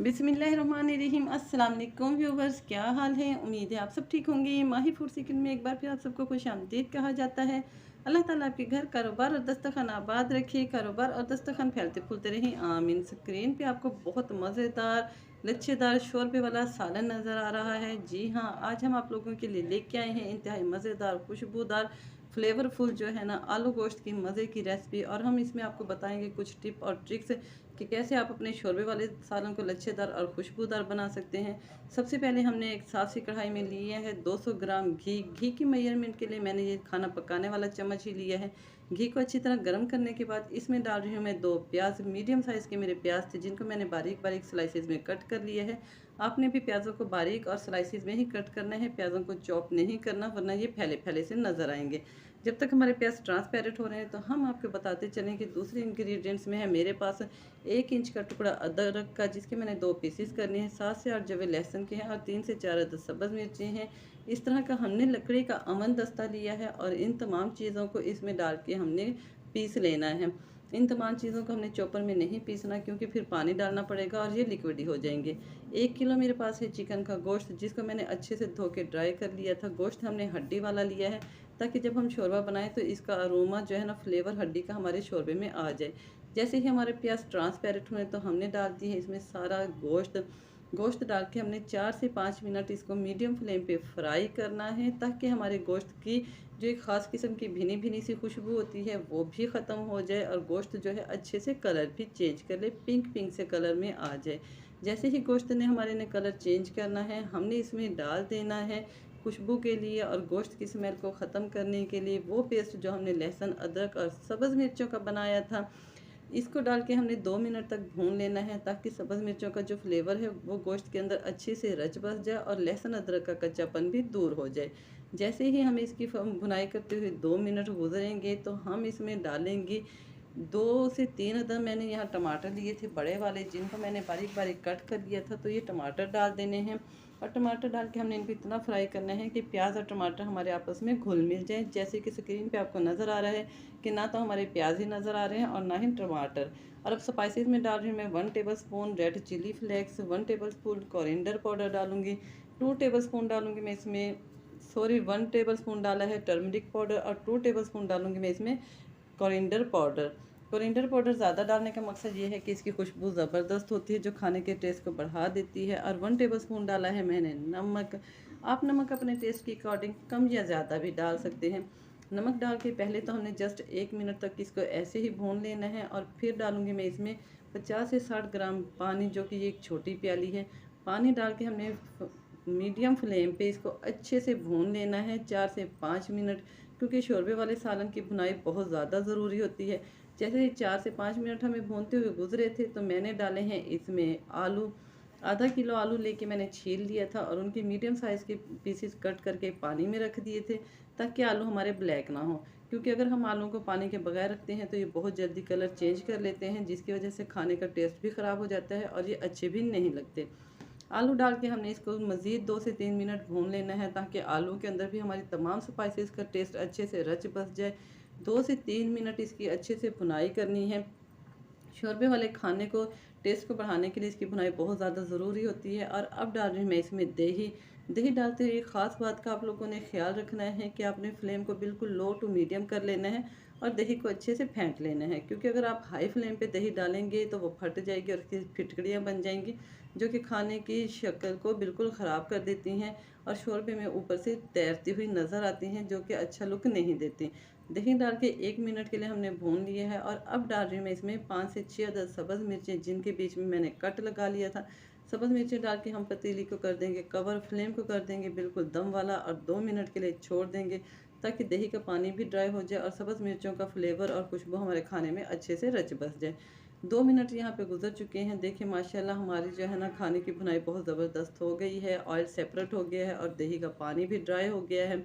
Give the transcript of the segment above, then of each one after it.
बिस्मिल्लाहिर्रहमानिर्रहीम। अस्सलाम वालेकुम व्यूवर्स, क्या हाल है? उम्मीद है आप सब ठीक होंगे। माही फूड सीक्रेट में एक बार फिर आप सबको खुश आमदीद कहा जाता है। अल्लाह ताला आपके घर कारोबार और दस्तरखान आबाद रखे, कारोबार और दस्तरखान फैलते फूलते रहें, आमीन। स्क्रीन पे आपको बहुत मज़ेदार लच्छेदार शोरबे वाला सालन नज़र आ रहा है। जी हाँ, आज हम आप लोगों के लिए लेके आए हैं इंतहाई मज़ेदार खुशबूदार फ्लेवरफुल जो है ना आलू गोश्त की मज़े की रेसिपी। और हम इसमें आपको बताएंगे कुछ टिप और ट्रिक्स कि कैसे आप अपने शोरबे वाले सालन को लच्छेदार और खुशबूदार बना सकते हैं। सबसे पहले हमने एक साफ़ सी कढ़ाई में लिया है 200 ग्राम घी। घी की मेजरमेंट के लिए मैंने ये खाना पकाने वाला चम्मच ही लिया है। घी को अच्छी तरह गर्म करने के बाद इसमें डाल रही हूँ मैं 2 प्याज। मीडियम साइज़ के मेरे प्याज थे जिनको मैंने बारीक बारीक स्लाइसेस में कट कर लिया है। आपने भी प्याज़ों को बारीक और स्लाइसेस में ही कट करना है, प्याज़ों को चॉप नहीं करना, वरना ये फैले फैले से नज़र आएंगे। जब तक हमारे प्याज ट्रांसपेरेंट हो रहे हैं तो हम आपको बताते चलें कि दूसरे इंग्रेडिएंट्स में है मेरे पास 1 इंच का टुकड़ा अदरक का, जिसके मैंने 2 पीसेस करने हैं। 7 से 8 जवे लहसुन के हैं और 3 से 4 अदद सब्ज़ मिर्चें हैं। इस तरह का हमने लकड़ी का अमन दस्ता लिया है और इन तमाम चीज़ों को इसमें डाल के हमने पीस लेना है। इन तमाम चीज़ों को हमने चॉपर में नहीं पीसना, क्योंकि फिर पानी डालना पड़ेगा और ये लिक्विडी हो जाएंगे। 1 किलो मेरे पास है चिकन का गोश्त, जिसको मैंने अच्छे से धो के ड्राई कर लिया था। गोश्त हमने हड्डी वाला लिया है ताकि जब हम शोरबा बनाएं तो इसका अरोमा जो है ना फ्लेवर हड्डी का हमारे शोरबे में आ जाए। जैसे ही हमारे प्याज ट्रांसपेरेंट हुए तो हमने डाल दी है इसमें सारा गोश्त। गोश्त डाल के हमने 4 से 5 मिनट इसको मीडियम फ्लेम पे फ्राई करना है, ताकि हमारे गोश्त की जो एक ख़ास किस्म की भिनी भिनी सी खुशबू होती है वो भी ख़त्म हो जाए और गोश्त जो है अच्छे से कलर भी चेंज कर ले, पिंक पिंक से कलर में आ जाए। जैसे ही गोश्त ने हमारे ने कलर चेंज करना है, हमने इसमें डाल देना है खुशबू के लिए और गोश्त की स्मेल को ख़त्म करने के लिए वो पेस्ट जो हमने लहसुन अदरक और सब्ज़ मिर्चों का बनाया था। इसको डाल के हमने 2 मिनट तक भून लेना है, ताकि सब्ज़ मिर्चों का जो फ्लेवर है वो गोश्त के अंदर अच्छे से रच बस जाए और लहसुन अदरक का कच्चापन भी दूर हो जाए। जैसे ही हमें इसकी भुनाई करते हुए 2 मिनट गुजरेंगे तो हम इसमें डालेंगे 2 से 3 अदद मैंने यहाँ टमाटर लिए थे बड़े वाले, जिनको मैंने बारीक बारीक कट कर लिया था। तो ये टमाटर डाल देने हैं और टमाटर डाल के हमने इनको इतना फ्राई करना है कि प्याज और टमाटर हमारे आपस में घुल मिल जाए। जैसे कि स्क्रीन पे आपको नज़र आ रहा है कि ना तो हमारे प्याज ही नज़र आ रहे हैं और ना ही टमाटर। और अब स्पाइसेस में डाल रही हूँ मैं 1 tablespoon red chilli flakes, 1 tablespoon coriander powder डालूंगी, 2 टेबलस्पून डालूंगी मैं इसमें, सॉरी 1 टेबलस्पून डाला है टर्मरिक पाउडर और 2 टेबलस्पून डालूंगी मैं इसमें कोरिएंडर पाउडर। कोरिएंडर पाउडर ज़्यादा डालने का मकसद ये है कि इसकी खुशबू ज़बरदस्त होती है जो खाने के टेस्ट को बढ़ा देती है। और 1 टेबलस्पून डाला है मैंने नमक। आप नमक अपने टेस्ट के अकॉर्डिंग कम या ज़्यादा भी डाल सकते हैं। नमक डाल के पहले तो हमने जस्ट 1 मिनट तक इसको ऐसे ही भून लेना है और फिर डालूंगी मैं इसमें 50 से 60 ग्राम पानी, जो कि एक छोटी प्याली है। पानी डाल के हमने मीडियम फ्लेम पे इसको अच्छे से भून लेना है 4 से 5 मिनट, क्योंकि शोरबे वाले सालन की भुनाई बहुत ज़्यादा ज़रूरी होती है। जैसे ही 4 से 5 मिनट हमें भूनते हुए गुजरे थे तो मैंने डाले हैं इसमें आलू। आधा किलो आलू लेके मैंने छील लिया था और उनके मीडियम साइज़ के पीसेस कट करके पानी में रख दिए थे, ताकि आलू हमारे ब्लैक ना हो। क्योंकि अगर हम आलू को पानी के बगैर रखते हैं तो ये बहुत जल्दी कलर चेंज कर लेते हैं, जिसकी वजह से खाने का टेस्ट भी ख़राब हो जाता है और ये अच्छे भी नहीं लगते। आलू डाल के हमने इसको मज़ीद 2 से 3 मिनट भून लेना है, ताकि आलू के अंदर भी हमारी तमाम स्पाइसेस का टेस्ट अच्छे से रच बस जाए। 2 से 3 मिनट इसकी अच्छे से भुनाई करनी है। शोरबे वाले खाने को टेस्ट को बढ़ाने के लिए इसकी भुनाई बहुत ज़्यादा ज़रूरी होती है। और अब डाल रही हूँ मैं इसमें दही। दही डालते हुए एक ख़ास बात का आप लोगों ने ख्याल रखना है कि आपने फ्लेम को बिल्कुल लो टू मीडियम कर लेना है और दही को अच्छे से फेंट लेना है, क्योंकि अगर आप हाई फ्लेम पे दही डालेंगे तो वो फट जाएगी और इसकी फिटकड़ियाँ बन जाएंगी, जो कि खाने की शक्ल को बिल्कुल ख़राब कर देती हैं और शोरबे में ऊपर से तैरती हुई नज़र आती हैं, जो कि अच्छा लुक नहीं देती। दही डाल के 1 मिनट के लिए हमने भून लिया है और अब डाल रही हूँ मैं इसमें 5 से 6 अदद सब्ज़ मिर्चें, जिनके बीच में मैंने कट लगा लिया था। सब्ज़ मिर्चें डाल के हम पतीली को कर देंगे कवर, फ्लेम को कर देंगे बिल्कुल दम वाला और 2 मिनट के लिए छोड़ देंगे, ताकि दही का पानी भी ड्राई हो जाए और सब्ज़ मिर्चों का फ्लेवर और खुशबू हमारे खाने में अच्छे से रच बस जाए। 2 मिनट यहाँ पे गुजर चुके हैं। देखिए माशाल्लाह हमारी जो है ना खाने की भुनाई बहुत ज़बरदस्त हो गई है, ऑयल सेपरेट हो गया है और दही का पानी भी ड्राई हो गया है।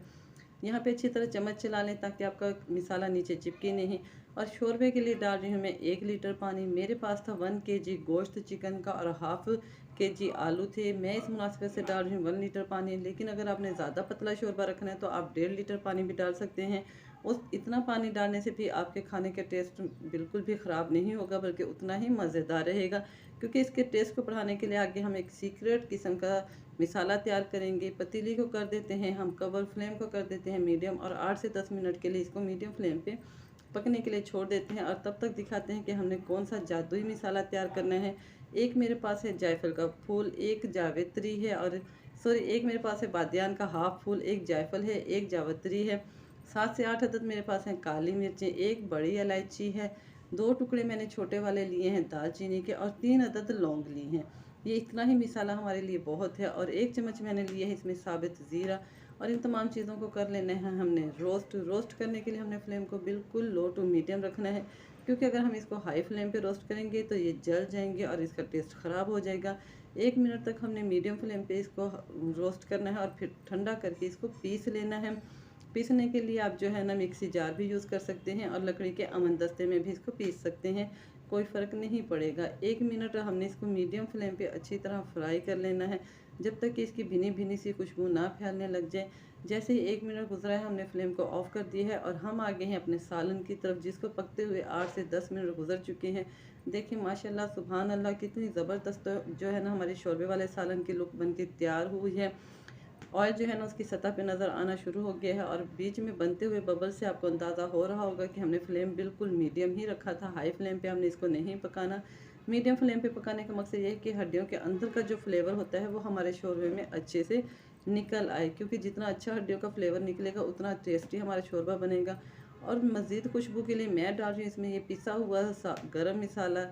यहाँ पे अच्छी तरह चम्मच चला लें ताकि आपका मिसाला नीचे चिपके नहीं। और शोरबे के लिए डाल रही हूँ मैं 1 लीटर पानी। मेरे पास था 1 केजी गोश्त चिकन का और हाफ़ केजी आलू थे। मैं इस मुनासिबत से डाल रही हूँ 1 लीटर पानी, लेकिन अगर आपने ज़्यादा पतला शोरबा रखना है तो आप 1.5 लीटर पानी भी डाल सकते हैं। उस इतना पानी डालने से भी आपके खाने का टेस्ट बिल्कुल भी ख़राब नहीं होगा, बल्कि उतना ही मज़ेदार रहेगा। क्योंकि इसके टेस्ट को बढ़ाने के लिए आगे हम एक सीक्रेट किस्म का मसाला तैयार करेंगे। पतीली को कर देते हैं हम कवर, फ्लेम को कर देते हैं मीडियम, और 8 से 10 मिनट के लिए इसको मीडियम फ्लेम पे पकने के लिए छोड़ देते हैं। और तब तक दिखाते हैं कि हमने कौन सा जादुई मसाला तैयार करना है। एक मेरे पास है जायफल का फूल, एक जावित्री है, और सॉरी एक मेरे पास है बादियान का हाफ फूल, एक जायफल है, एक जावित्री है, 7 से 8 अदद मेरे पास हैं काली मिर्चें, एक बड़ी इलायची है, 2 टुकड़े मैंने छोटे वाले लिए हैं दालचीनी के, और 3 अदद लौंग लिए हैं। ये इतना ही मसाला हमारे लिए बहुत है। और 1 चम्मच मैंने लिए है इसमें साबित ज़ीरा। और इन तमाम चीज़ों को कर लेना है हमने रोस्ट। रोस्ट करने के लिए हमने फ्लेम को बिल्कुल लो टू मीडियम रखना है, क्योंकि अगर हम इसको हाई फ्लेम पे रोस्ट करेंगे तो ये जल जाएंगे और इसका टेस्ट ख़राब हो जाएगा। 1 मिनट तक हमने मीडियम फ्लेम पे इसको रोस्ट करना है, और फिर ठंडा करके इसको पीस लेना है। पीसने के लिए आप जो है ना मिक्सी जार भी यूज़ कर सकते हैं, और लकड़ी के अमन दस्ते में भी इसको पीस सकते हैं, कोई फ़र्क नहीं पड़ेगा। 1 मिनट हमने इसको मीडियम फ्लेम पे अच्छी तरह फ्राई कर लेना है, जब तक कि इसकी भिनी भिनी सी खुशबू ना फैलने लग जाए। जैसे ही 1 मिनट गुजरा है हमने फ्लेम को ऑफ़ कर दिया है, और हम आ गए हैं अपने सालन की तरफ, जिसको पकते हुए 8 से 10 मिनट गुजर चुके हैं। देखिए माशाल्लाह सुभान अल्लाह, कितनी ज़बरदस्त जो है ना हमारे शोरबे वाले सालन की लुक बन के तैयार हुई है। ऑयल जो है ना उसकी सतह पे नज़र आना शुरू हो गया है, और बीच में बनते हुए बबल से आपको अंदाज़ा हो रहा होगा कि हमने फ्लेम बिल्कुल मीडियम ही रखा था, हाई फ्लेम पे हमने इसको नहीं पकाना। मीडियम फ्लेम पे पकाने का मकसद ये है कि हड्डियों के अंदर का जो फ्लेवर होता है वो हमारे शोरबे में अच्छे से निकल आए, क्योंकि जितना अच्छा हड्डियों का फ्लेवर निकलेगा उतना टेस्टी हमारा शोरबा बनेगा। और मज़ीद खुशबू के लिए मैं डाल रही हूँ इसमें ये पिसा हुआ गरम मसाला,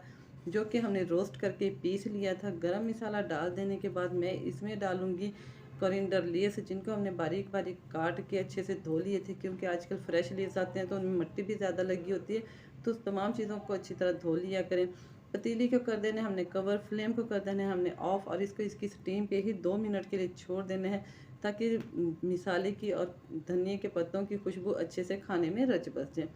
जो कि हमने रोस्ट करके पीस लिया था। गरम मसाला डाल देने के बाद मैं इसमें डालूँगी कोरिएंडर लीव्स, जिनको हमने बारीक बारीक काट के अच्छे से धो लिए थे, क्योंकि आजकल फ्रेश लीव्स आते हैं तो उनमें मिट्टी भी ज़्यादा लगी होती है। तो उस तमाम चीज़ों को अच्छी तरह धो लिया करें। पतीली को कर देना हमने कवर, फ्लेम को कर देना है हमने ऑफ़, और इसको इसकी स्टीम पे ही 2 मिनट के लिए छोड़ देना है, ताकि मसाले की और धनिए के पत्तों की खुशबू अच्छे से खाने में रच बस जाए।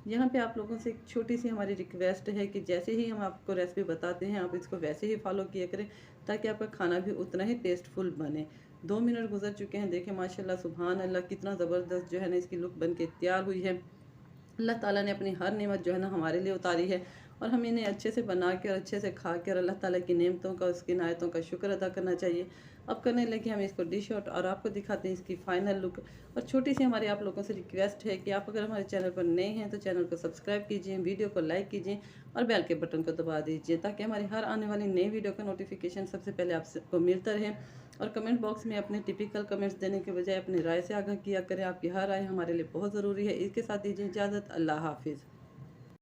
यहाँ पे आप लोगों से एक छोटी सी हमारी रिक्वेस्ट है कि जैसे ही हम आपको रेसिपी बताते हैं आप इसको वैसे ही फॉलो किया करें, ताकि आपका खाना भी उतना ही टेस्टफुल बने। 2 मिनट गुजर चुके हैं, देखें माशाल्लाह सुभान अल्लाह, कितना ज़बरदस्त जो है ना इसकी लुक बन के तैयार हुई है। अल्लाह ताला ने अपनी हर नेमत जो है ना हमारे लिए उतारी है, और हमें इन्हें अच्छे से बना के और अच्छे से खा के और अल्लाह ताला की नेमतों का, उसकी इनायतों का शुक्र अदा करना चाहिए। अब करने लगे हम इसको डिश आउट, और आपको दिखाते हैं इसकी फ़ाइनल लुक। और छोटी सी हमारी आप लोगों से रिक्वेस्ट है कि आप अगर हमारे चैनल पर नए हैं तो चैनल को सब्सक्राइब कीजिए, वीडियो को लाइक कीजिए, और बेल के बटन को दबा दीजिए, ताकि हमारी हर आने वाली नई वीडियो का नोटिफिकेशन सबसे पहले आपको मिलता रहे। और कमेंट बॉक्स में अपने टिपिकल कमेंट्स देने के बजाय अपनी राय से आगाह किया करें। आपकी हर राय हमारे लिए बहुत ज़रूरी है। इसके साथ दीजिए इजाज़त। अल्लाह हाफिज़।